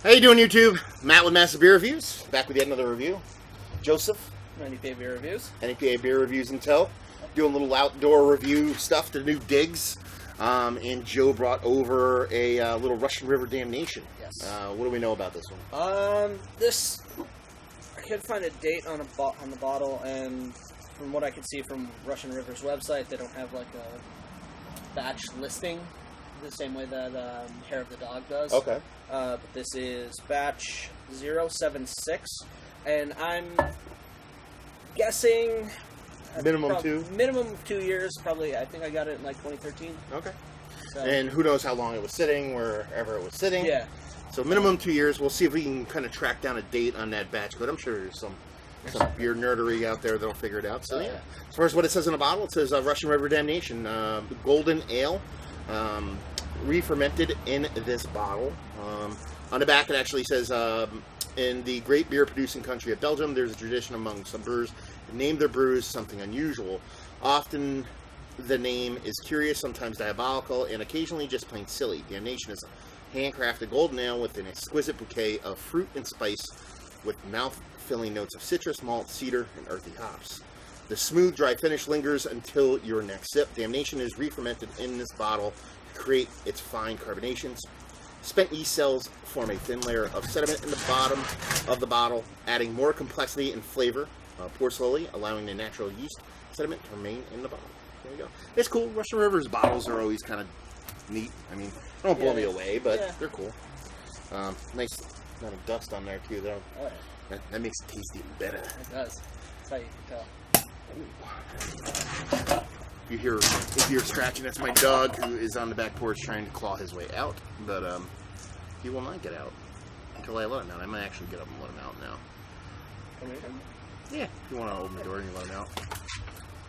How you doing, YouTube? Matt with Massive Beer Reviews, back with yet another review. Joseph, NEPA Beer Reviews. NEPA Beer Reviews in tow. Doing a little outdoor review stuff, the new digs. And Joe brought over a little Russian River Damnation. Yes. What do we know about this one? This, I couldn't find a date on the bottle, and from what I can see from Russian River's website, they don't have like a batch listing the same way that Hair of the Dog does. Okay. But this is batch 076, and I'm guessing Minimum 2? Minimum 2 years, probably. I think I got it in like 2013. Okay. So, And who knows how long it was sitting, wherever it was sitting. yeah. So minimum 2 years. We'll see if we can kind of track down a date on that batch, but I'm sure there's some beer nerdery out there that'll figure it out. So yeah. As far as what it says on the bottle, it says Russian River Damnation, golden ale, re-fermented in this bottle. On the back it actually says, in the great beer producing country of Belgium, there's a tradition among some brewers to name their brews something unusual. Often the name is curious, sometimes diabolical, and occasionally just plain silly. Damnation is a handcrafted golden ale with an exquisite bouquet of fruit and spice with mouth-filling notes of citrus, malt, cedar, and earthy hops. The smooth, dry finish lingers until your next sip. Damnation is re-fermented in this bottle to create its fine carbonation. Spent yeast cells form a thin layer of sediment in the bottom of the bottle, adding more complexity and flavor. Pour slowly, allowing the natural yeast sediment to remain in the bottle. There you go. It's cool. Russian River's bottles are always kind of neat. I mean, they don't blow me away, but they're cool. Nice amount of dust on there too, though. Oh, yeah. That makes it taste even better. It does. That's how you can tell. If you're scratching, that's my dog who is on the back porch trying to claw his way out, but he will not get out until I let him out. I might actually get up and let him out now. Yeah, if you want to open the door and you let him out.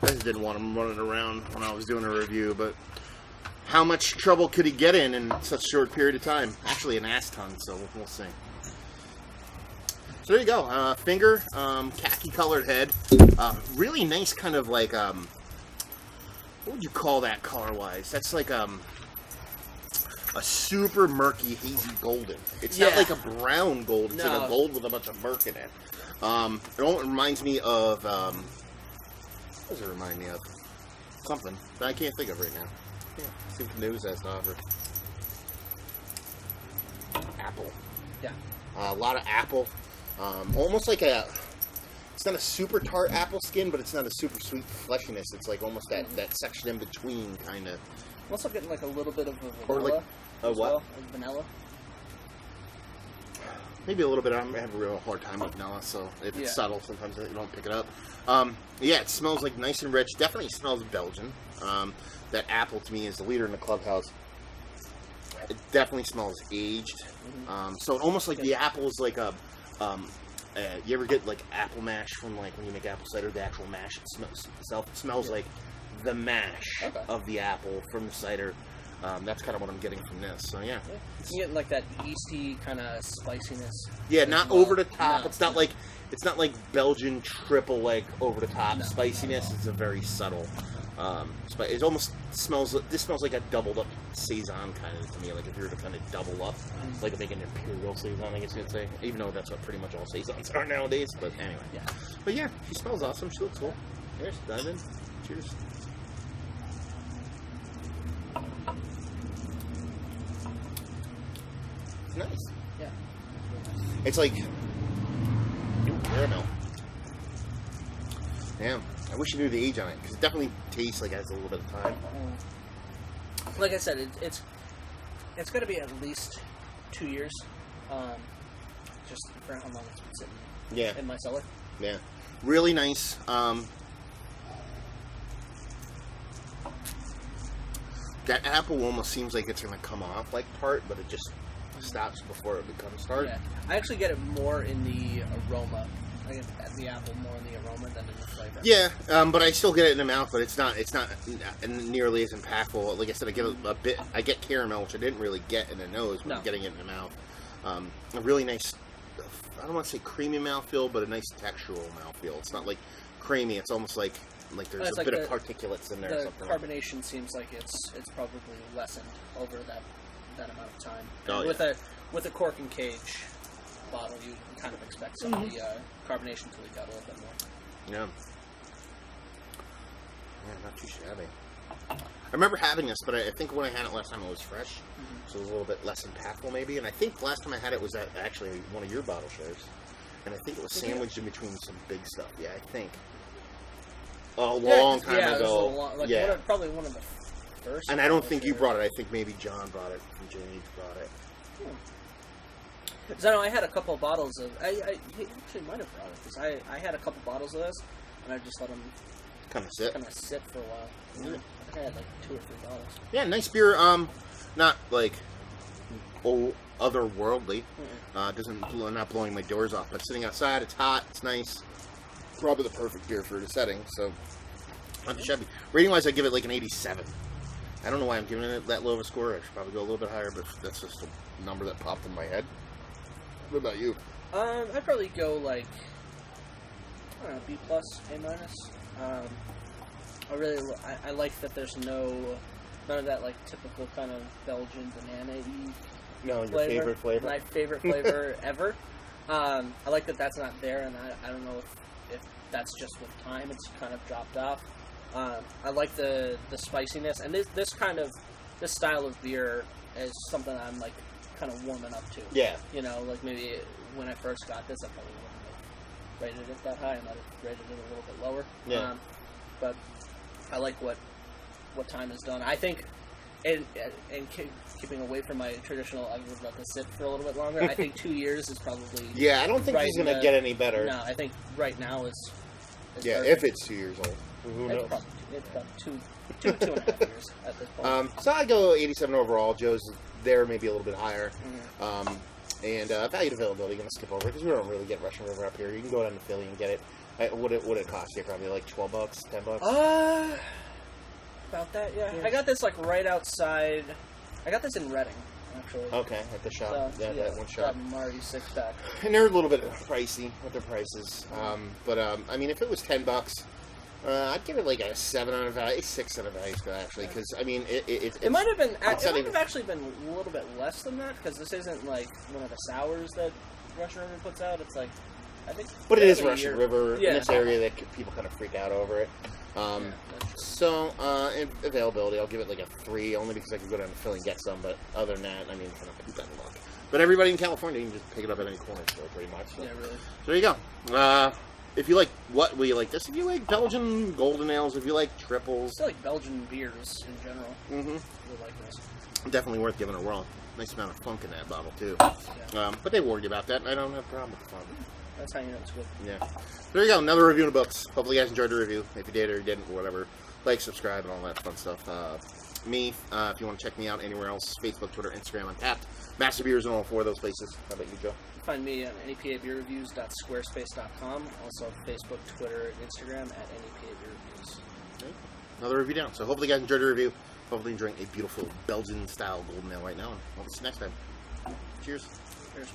I just didn't want him running around when I was doing a review, but how much trouble could he get in such a short period of time? Actually, an ass ton, so we'll see. So there you go. Finger, khaki-colored head. Really nice kind of like, what would you call that color-wise? That's like a super murky, hazy golden. It's not like a brown gold. It's like a gold with a bunch of murk in it. It reminds me of, what does it remind me of? Something that I can't think of right now. Yeah, see what the news has to offer. Apple. Yeah. A lot of apple. Almost like it's not a super tart apple skin, but it's not a super sweet fleshiness. It's like almost that section in between, kind of. I'm also getting like a little bit of a vanilla. Or like a what? Well, vanilla. Maybe a little bit. I have a real hard time with vanilla, so if it's subtle, sometimes you don't pick it up. Yeah, it smells like nice and rich. Definitely smells Belgian. That apple to me is the leader in the clubhouse. It definitely smells aged. So almost like the apple is like a. You ever get like apple mash from like when you make apple cider? The actual mash itself smells like the mash of the apple from the cider. That's kind of what I'm getting from this. So yeah, you get like that yeasty kind of spiciness. Yeah, not over the top. No. It's not like Belgian triple like over the top spiciness. It's a very subtle. It almost smells. This smells like a doubled up saison kind of to me. Like if you were to kind of double up, like make an imperial saison, I guess you'd say. Even though that's what pretty much all saisons are nowadays. But anyway, But yeah, she smells awesome. She looks cool. Cheers, dive in. Cheers. It's nice. Yeah. It's like caramel. Damn. I wish you knew the age on it, because it definitely tastes like it has a little bit of time. Like I said, it's going to be at least 2 years, just for how long it's been sitting in my cellar. Yeah. Really nice. That apple almost seems like it's going to come off like tart, but it just stops before it becomes tart. Yeah. I actually get it more in the aroma. I get the apple more in the aroma than in the flavor. Yeah, but I still get it in the mouth, but it's not nearly as impactful. Like I said, I get a bit. I get caramel, which I didn't really get in the nose when I'm getting it in the mouth. A really nice. I don't want to say creamy mouthfeel, but a nice textural mouthfeel. It's not like creamy. It's almost like there's a bit of particulates in there. The or something carbonation seems like it's probably lessened over that amount of time. Oh, with with a cork and cage bottle, you kind of expect some of the carbonation to leak out a little bit more. Yeah. Yeah, not too shabby. I remember having this, but I think when I had it last time it was fresh, so it was a little bit less impactful maybe. And I think last time I had it was at actually one of your bottle shares, and I think it was sandwiched in between some big stuff. Yeah, I think a long time ago. Probably one of the first. And I don't think you brought it. I think maybe John brought it. And Jane brought it. Because I know I had a couple of bottles of. He actually might have brought it because I had a couple bottles of this, and I just let them kind of sit for a while. I think I had like 2 or 3 bottles. Yeah, nice beer. Not like otherworldly. Not blowing my doors off, but sitting outside, it's hot, it's nice. Probably the perfect beer for the setting. So, not too shabby. Rating wise, I give it like an 87. I don't know why I'm giving it that low of a score. I should probably go a little bit higher, but that's just a number that popped in my head. What about you? I'd probably go like I don't know, B plus, A minus. I like that there's none of that like typical kind of Belgian banana-y. No, your favorite flavor. My favorite flavor ever. I like that that's not there, and I don't know if that's just with time. It's kind of dropped off. I like the spiciness, and this style of beer is something I'm like kind of warming up to. Yeah. You know, like maybe when I first got this, I probably wouldn't have rated it that high. I might have rated it a little bit lower. Yeah. But I like what time has done. I think, and keeping away from my traditional, I would let this sit for a little bit longer. I think 2 years is probably. Yeah, I don't think he's going to get any better. No, I think right now is yeah, perfect. if it's 2 years old. Who knows? It's probably 2.5 years at this point. So I go 87 overall. Joe's there, maybe a little bit higher. And value to availability, going to skip over because we don't really get Russian River up here. You can go down to Philly and get it. Would it cost you probably like $12, $10? About that, yeah. I got this like right outside. I got this in Reading, actually. Okay, at the shop. So, that one shop. Marty 6-pack. And they're a little bit pricey with their prices. But I mean, if it was $10, I'd give it like a 7 on a value, 6 on a value scale actually, because I mean, it might have been. It might have actually been a little bit less than that because this isn't like one of the sours that Russian River puts out. It's like. I think but it is Russian River in this area that people kind of freak out over it. So, in availability, I'll give it like a 3, only because I could go down to Philly and get some, but other than that, I mean, kind of keep that in luck. But everybody in California, you can just pick it up at any corner store, pretty much. So. Yeah, really. So there you go. If you like will you like this? If you like Belgian golden ales, if you like triples. I like Belgian beers in general. Mm-hmm. I like this. Definitely worth giving a whirl. Nice amount of funk in that bottle, too. Yeah. But they warned you about that, and I don't have a problem with the funk. That's how you know it's good. Yeah. There you go. Another review of the books. Hopefully you guys enjoyed the review. If you did or didn't, or whatever, like, subscribe, and all that fun stuff. If you want to check me out anywhere else, Facebook, Twitter, Instagram, Untapped. Master Beers in all 4 of those places. How about you, Joe? Find me on NEPABeerReviews.squarespace.com. Also Facebook, Twitter, and Instagram at NEPA Beer Reviews. Okay. Another review down. So hopefully you guys enjoyed the review. Hopefully enjoying a beautiful Belgian-style golden ale right now. And we'll see you next time. Cheers. Cheers.